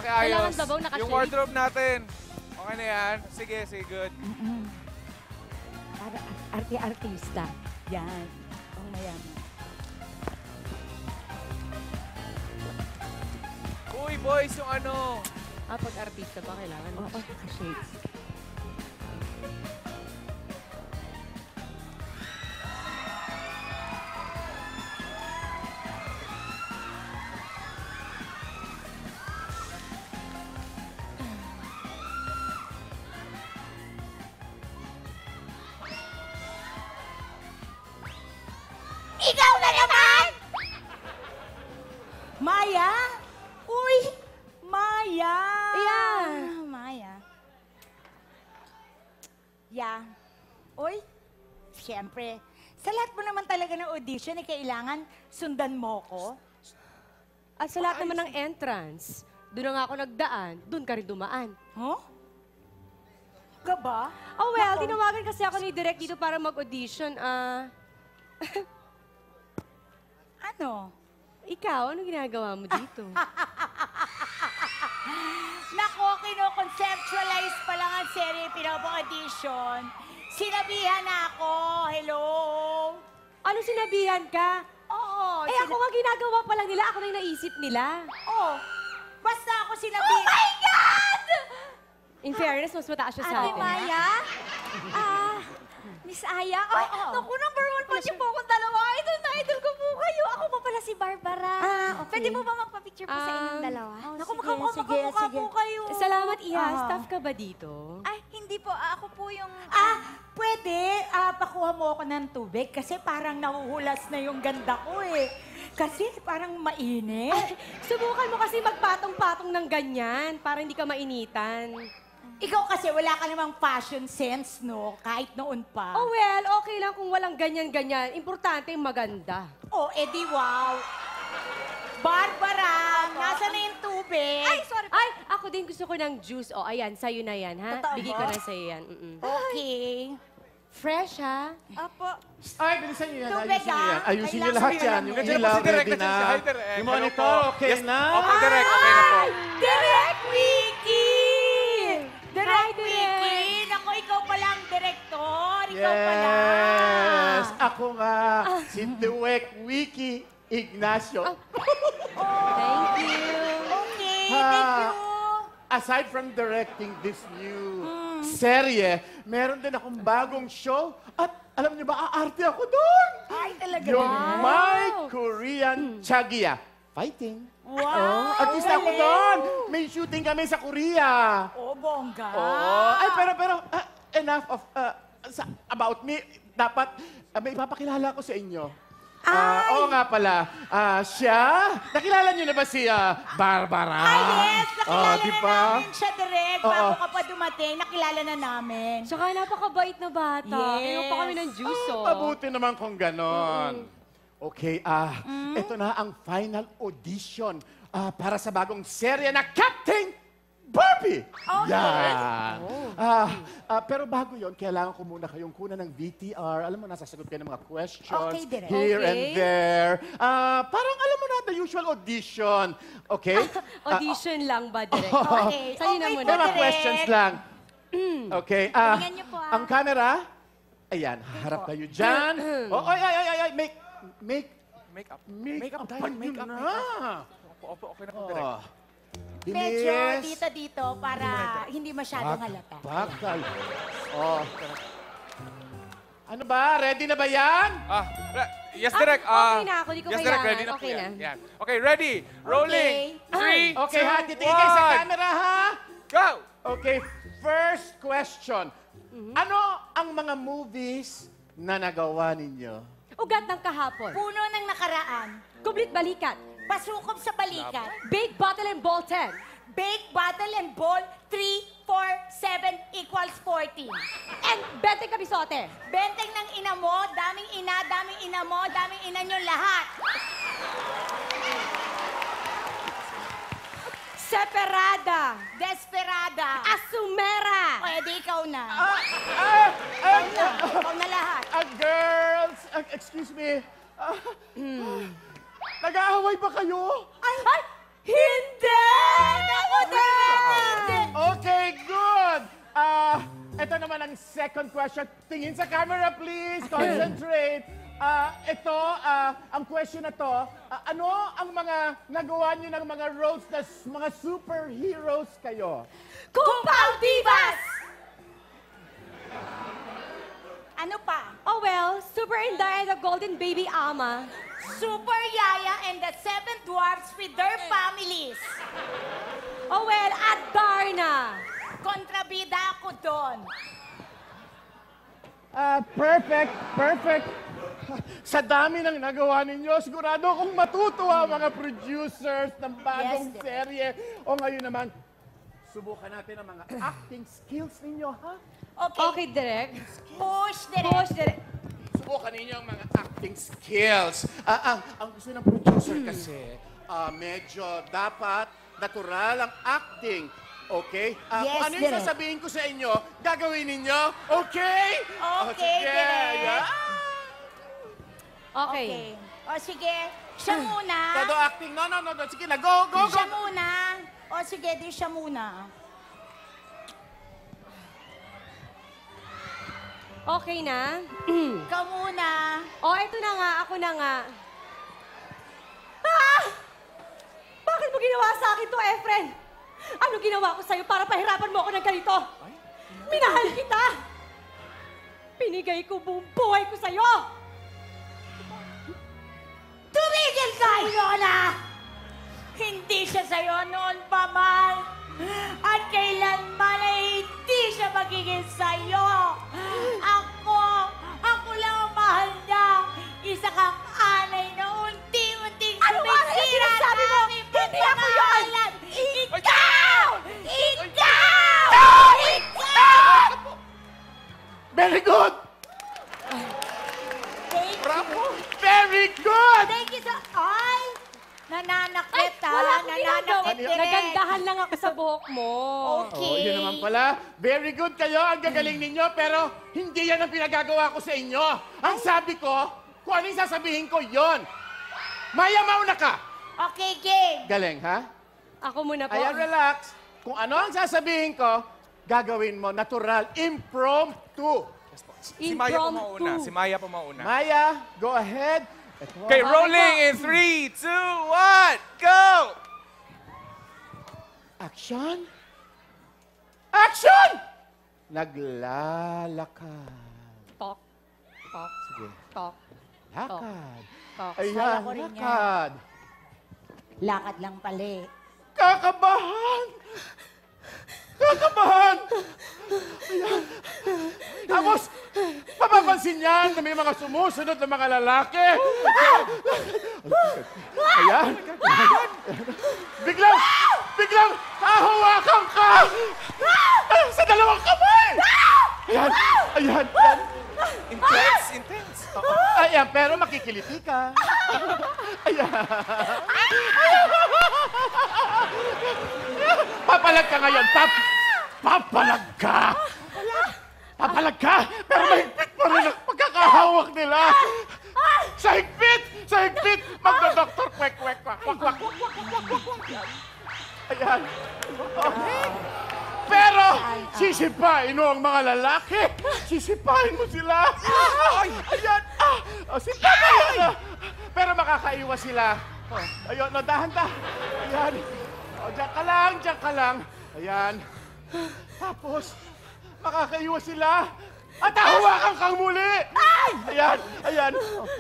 pakiayos. Kailangan daw nakashade. Yung wardrobe natin. Okay na yan. Sige, sige, good. Para arte-artista. Yan. Ang mayaman. Uy, boys, yung ano. Pag artista ba, kailangan Oo, naka-shades. Ikaw na naman! Maya? Uy! Maya! Yeah. Maya. Yeah. Uy, siyempre, sa lahat mo naman talaga ng audition, kailangan sundan mo ko. At sa lahat naman ng entrance, doon na nga ako nagdaan, doon ka rin dumaan. Huh? Ka ba? Oh well, Nako. tinawagan kasi ako ni Direk dito para mag-audition. Ano? Ikaw, ano ginagawa mo dito? Nako, kino-conceptualize pa lang ang serye pinapa-audition. Sinabihan na ako. Hello? Ano sinabihan ka? Oo. Eh ako nga ginagawa pa lang nila, ako na yung naisip nila. Oh, basta ako sinabihan. Oh my God! In fairness, mas mataas siya sa Ate atin. Maya? Miss Aya? Ay, naku, number one pa niyo po akong dalawa. Idol na idol ko po kayo. Ako pa pala si Barbara. Okay. Pwede mo ba magpa-picture po sa inyong dalawa? Naku, sige, makamukha sige. po kayo. Salamat, Iha. Ah. Staff ka ba dito? Ay, hindi po. Ako po yung... Pwede. Pakuha mo ako ng tubig kasi parang nahuhulas na yung ganda ko eh. Kasi parang mainit. Subukan mo kasi magpatong-patong ng ganyan para hindi ka mainitan. Ikaw kasi wala ka namang fashion sense, no? Kahit noon pa. Oh well, okay lang kung walang ganyan-ganyan. Importante yung maganda. Oh, edi wow. Barbara, nasa na yung tubig? Ay, sorry. Ay, ako din gusto ko ng juice. Oh, ayan, sa'yo na yan, ha? Totoo Bigay ba? ko na sa'yo yan. Okay. Fresh, ha? Apo. Ay, bilisan niyo yan. Tubig, Ayusin niyo yan. ah. Ayusin niyo Kailangan lahat sabihin yan. namin. Yung Nandiyan ilaw, po si Direk, ready nandiyan na. si Direk. Yung Hello monitor, po. okay Yes, na. Opo, Direk, okay na po. Direct Wiki! Direct Direk. Wiki! Naku, ikaw pala ang direktor. Ikaw pala. Yes! Ako nga, si Duwek Wiki Ignacio. Thank you. Okay, thank you. Aside from directing this new serye, meron din akong bagong show. At alam niyo ba, aarte ako doon. Ay, talaga Yung ba? My Korean Chagia. Fighting. Wow! Artista ako galing. doon. May shooting kami sa Korea. Oh, bongga. Oo. Ay, pero, enough of, about me. Dapat, may ipapakilala ko sa inyo. Oo nga pala. Siya, nakilala niyo na ba si Barbara? Ay, yes! Nakilala di na ba? namin siya direct. Oo. Bago ka pa dumating, nakilala na namin. Tsaka napakabait na bata. Yes. Kainom pa kami ng juice, oh. Mabuti naman kung ganon. Okay, ito na ang final audition para sa bagong serye na Captain Barbie! Okay. Yan. Pero bago yon, kailangan ko muna kayong kunan ng VTR. Alam mo, nasasagot kayo ng mga questions Okay, Direk. here Okay. and there. Parang alam mo na, the usual audition. Okay? Audition lang ba, Direk? Okay. Sa'yo na Okay muna. po, Mga Direk. questions lang. Okay. Tingnan niyo po, Ang camera, ayan, harap kayo dyan. Ay, make Make-up. up tayo Make up, na. Opo, okay na po, Direk. Medyo Bilis. dito para hindi masyadong halata. Bakal. Ano ba? Ready na ba yan? Yes, Direk. okay na ako, di ko yes, Direk, kailangan. ready na po Okay yan. na. Yan. Okay, ready. Rolling. Okay. 3, Okay, ha? Titingin kayo sa camera, ha? Go! Okay, first question. Ano ang mga movies na nagawa ninyo? Ugat ng kahapon. Puno ng nakaraan. Kublit balikat. Pasukop sa balikat. Big bottle and ball 10. Bake, bottle, and ball. 3, 4, 7 equals 14. And 20 kabisote. Benteng ng ina mo, daming ina mo, daming ina nyo lahat. Separada. Desperada. Asumera. O, edi ikaw na. Ah, Ikaw na lahat. girls, excuse me. Nag-aaway ba kayo? Ay! Hindi! Naku, Okay, good. Ito naman ang second question. Tingin sa camera, please. Concentrate. Ang question na to, ano ang mga nagawa niyo ng mga roles na mga superheroes kayo? Kumpaw Divas! Ano pa? Oh well, Super Inday and the Golden Baby Ama. Super Yaya and the Seven Dwarfs with their families. Oh well, at Darna. Kontrabida ako doon. Perfect, perfect. Sa dami ng nagawa ninyo, sigurado akong matutuwa ang mga producers ng bagong Yes, serye. O ngayon naman, subukan natin ang mga acting skills ninyo, ha? Okay. Okay, Direk. Push direct. Push, Direk. Subukan ninyo ang mga acting skills. Ang gusto ng producer kasi, medyo dapat natural ang acting. Okay? Yes, kung ano yung direct. sasabihin ko sa inyo, gagawin ninyo. Okay? Okay, sige. direct. Yeah. Okay. Okay. O sige, siya muna. Todo acting. No. Sige na, go. Siya muna. O sige, di siya muna. Okay na? Ikaw muna. Oh, ito na nga. Ako na nga. Ah! Bakit mo ginawa sa akin to, Efren? Ano ginawa ko sa'yo para pahirapan mo ako ng ganito? Minahal kita! Pinigay ko buong buhay ko sa'yo! Tumigil ka, Ilona! Hindi siya sa'yo noon pa man. At kailanman ay hindi siya magiging sa'yo. Ako lang ang mahal niya. Isa kang anay na unti-unting Ano ba ang sumisira sinasabi mo? sa aking Hindi ako yun! pangalan. Ikaw! Ikaw! Very good! Bravo! Very good! Thank you so... Ay! Nananakit, ha? Wala akong ginagawa. Nananakit direct. Nagandahan lang ako sa buhok mo. Okay. Oh, yun naman pala. Very good kayo. Ang gagaling ninyo, pero hindi yan ang pinagagawa ko sa inyo. Ang sabi ko, kung ano yung sasabihin ko, yon. Maya, mauna ka. Okay, game. Galing, ha? Ako muna po. Ayan, relax. Kung ano ang sasabihin ko, gagawin mo natural, impromptu. Si Maya po Impromptu. mauna. Si Maya po mauna. Maya, go ahead. Ito. Okay, rolling in 3, 2, 1, go! Action! Action! Naglalakad. Tok. Tok. Sige. Tok. Lakad. Tok. Ayan, Kaya ko rin yan. lakad. Lakad lang pali. Kakabahan! Kakabahan! Ayan. Tapos, mapapansin niyan na may mga sumusunod na mga lalaki. Ayan. Biglang, hahawakan ka! Sa dalawang kamay! Ayan. Intense. Ayan, pero makikiliti ka. Ayan. Papalag ka ngayon. Papalag ka. Papalag ka. Pero mahigpit pa rin ang pagkakahawak nila. Sa higpit. Magdodoktor. Kwek. Ayan. Okay. Pero, sisipain mo ang mga lalaki. Sisipain mo sila. Ayan. Sipain. Pero makakaiwas sila. Ayun, dahan-dahan. Ayan. Diyan ka lang. Ayan. Tapos, makakaiwas sila. At hawakan kang muli. Ayan.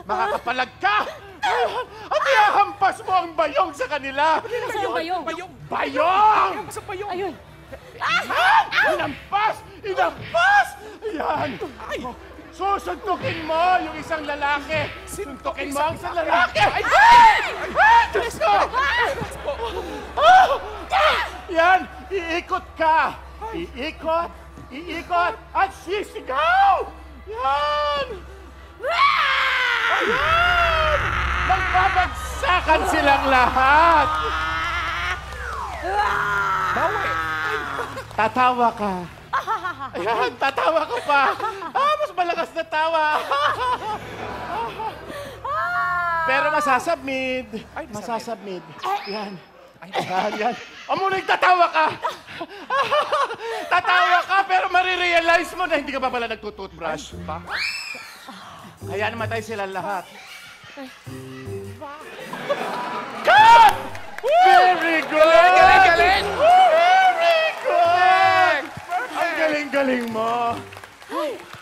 Makakapalag ka. Ayan. At ihahampas mo ang bayong sa kanila. Saan yung bayong? Bayong! Sa payong. Ayun. Inampas! Ayan. Susuntukin mo yung isang lalaki. Suntukin mo ang isang lalaki. Ay! Diyos ko! Yan! Iikot ka! Iikot! At sisigaw! Yan! Ayan! Magpapagsakan silang lahat! Bawi. Tatawa ka. Ayan, tatawa ka pa. Mas malakas na tawa. Pero masasubmit. Masasubmit. Yan. Yan. Tatawa ka. Tatawa ka, pero marirealize mo na hindi ka pa pala nagtutoothbrush. Kaya namatay sila lahat. Cut! Very good! Galing! Very good! Perfect! Ang galing-galing mo.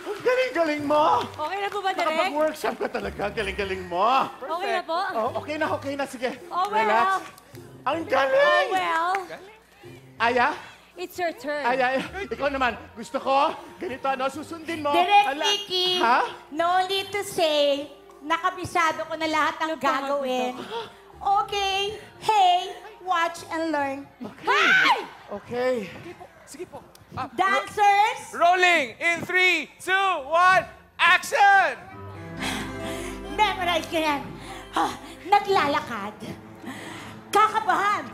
Ang galing-galing mo. Okay na po ba, Direk? Nakapag-workshop ka talaga. Galing-galing mo. Okay na po? Oh, okay na. Sige. Oh, well. Relax. Ang Oh, galing! well. Aya? It's your turn. Aya, ikaw naman. Gusto ko, ganito susundin mo. Direct Ala- Nikki, Ha? no need to say, nakabisado ko na lahat ng gagawin. Okay, hey, watch and learn. Hey! Okay. Sige po. Dancers, Rolling in 3, 2, 1, action! memorize ka yan. Naglalakad. Kakabahan.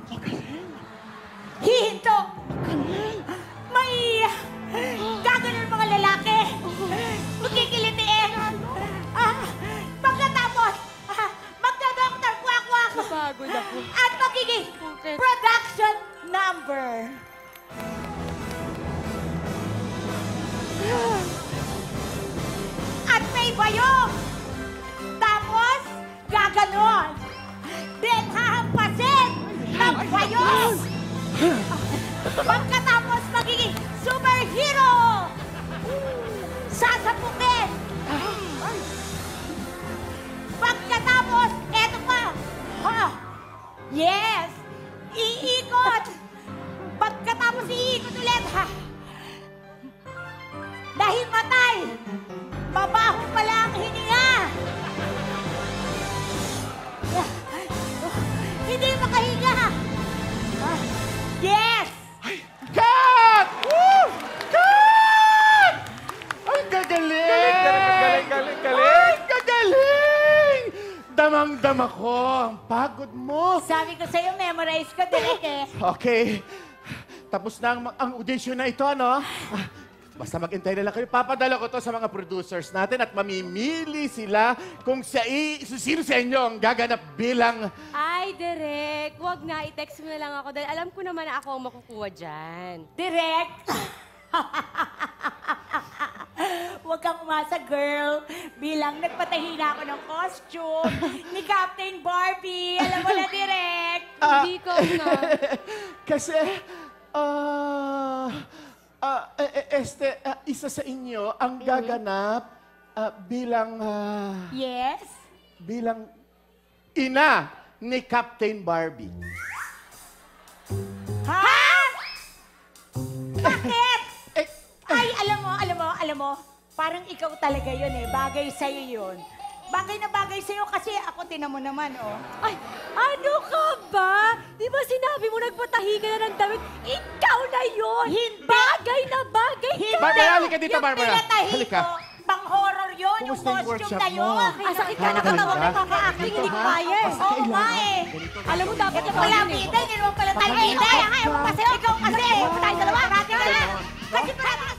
Hihinto. May gaganon mga lalaki. Magkikilitiin. Pagkatapos, magdadoktor kwak-kwak. Pagod ako. At magiging Okay. production number. At may bayong. Tapos, gaganon. Then, hahampasin ng bayong. Pagkatapos, magiging superhero. Sasapukin. Pagkatapos, eto pa. Yes! Iikot! Pagkatapos iikot ulit, ha? Dahil matay, mabaho pala ang hininga. Hindi makahinga. Yes! Cut! Woo! Cut! Ang gagaling! Galing! Ang gagaling! Damang-dama ko. Ang pagod mo. Sabi ko sa'yo, memorize ko, Direk eh. Okay. Tapos na ang audition na ito, ano? Basta mag-intay na lang kayo. Papadala ko to sa mga producers natin at mamimili sila kung sino sa inyo ang gaganap bilang... Ay, Direk, wag na. I-text mo na lang ako dahil alam ko naman na ako ang makukuha dyan. Direk! Huwag kang umasa, girl. Bilang nagpatahina ako ng costume ni Captain Barbie. Alam mo na, Direk. Hindi ko na. Kasi, isa sa inyo ang gaganap bilang Yes? bilang ina ni Captain Barbie. Ha? Bakit? Eh, Ay, alam mo, parang ikaw talaga yun eh. Bagay sa'yo yun. Bagay na bagay sa'yo kasi ako tinan mo naman, oh. Ay, ano ka ba? Di ba sinabi mo nagpatahi ka na ng damit? Ikaw na yun! Hindi. Bagay na bagay ka! Barbara, halika dito, Barbara. Yung pinatahi Halika. ko, pang-horror yun, yung Kumusta yung costume workshop na mo? yun. Ah, sakit ka nakatawa ka kaka-acting, hindi ko kaya eh. Oo nga eh. Alam mo, dapat Ito pala, Pita, hindi naman pala tayo. Ay, Pita, ayaw mo kasi. Ikaw kasi. Tayo dalawa. Kasi parati